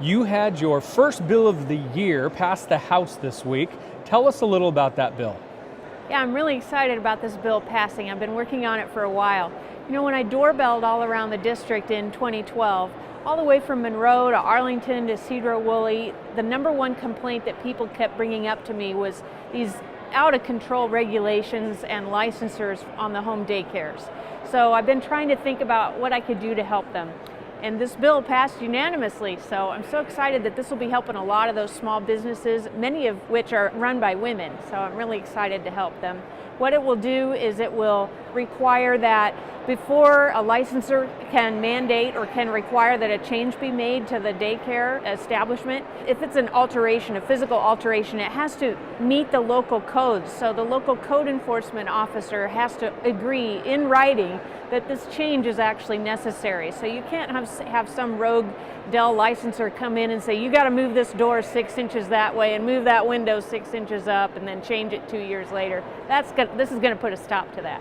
You had your first bill of the year pass the House this week. Tell us a little about that bill. Yeah, I'm really excited about this bill passing. I've been working on it for a while. You know, when I doorbelled all around the district in 2012, all the way from Monroe to Arlington to Sedro-Woolley, the number one complaint that people kept bringing up to me was these out-of-control regulations and licensors on the home daycares. So I've been trying to think about what I could do to help them. And this bill passed unanimously, so I'm so excited that this will be helping a lot of those small businesses, many of which are run by women, so I'm really excited to help them. What it will do is it will require that before a licensor can mandate or can require that a change be made to the daycare establishment, if it's an alteration, a physical alteration, it has to meet the local codes. So the local code enforcement officer has to agree in writing that this change is actually necessary. So you can't have some rogue Dell licensor come in and say, you got to move this door 6 inches that way and move that window 6 inches up and then change it 2 years later. This is going to put a stop to that.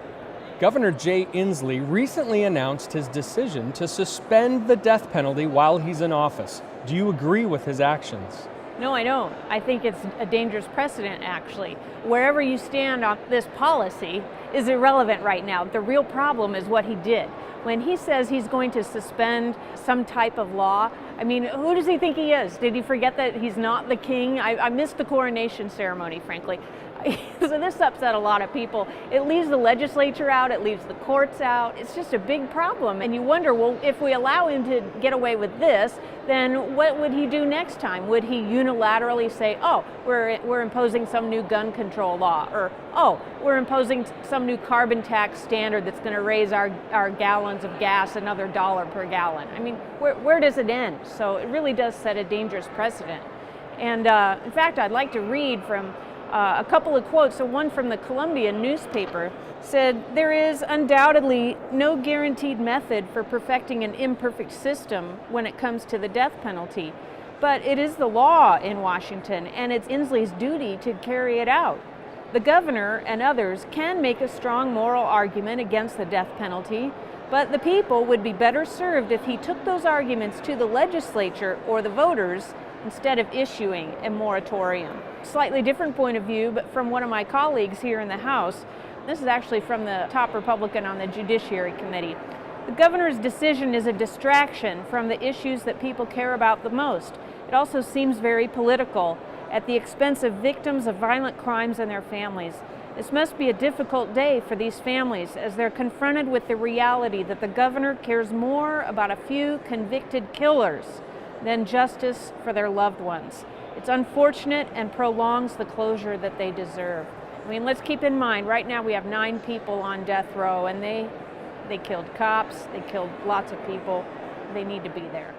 Governor Jay Inslee recently announced his decision to suspend the death penalty while he's in office. Do you agree with his actions? No, I don't. I think it's a dangerous precedent, actually. Wherever you stand on this policy is irrelevant right now. The real problem is what he did. When he says he's going to suspend some type of law, I mean, who does he think he is? Did he forget that he's not the king? I missed the coronation ceremony, frankly. So this upset a lot of people. It leaves the legislature out, it leaves the courts out. It's just a big problem. And you wonder, well, if we allow him to get away with this, then what would he do next time? Would he unilaterally say, oh, we're imposing some new gun control law, or oh, we're imposing some new carbon tax standard that's going to raise our gallons of gas another $1 per gallon? I mean, where does it end? So it really does set a dangerous precedent. And in fact, I'd like to read from a couple of quotes. So one from the Columbia newspaper said, there is undoubtedly no guaranteed method for perfecting an imperfect system when it comes to the death penalty, but it is the law in Washington and it's Inslee's duty to carry it out. The governor and others can make a strong moral argument against the death penalty, but the people would be better served if he took those arguments to the legislature or the voters instead of issuing a moratorium. Slightly different point of view, but from one of my colleagues here in the House. This is actually from the top Republican on the Judiciary Committee. The governor's decision is a distraction from the issues that people care about the most. It also seems very political, at the expense of victims of violent crimes and their families. This must be a difficult day for these families as they're confronted with the reality that the governor cares more about a few convicted killers than justice for their loved ones. It's unfortunate and prolongs the closure that they deserve. I mean, let's keep in mind, right now we have 9 people on death row, and they killed cops, they killed lots of people. They need to be there.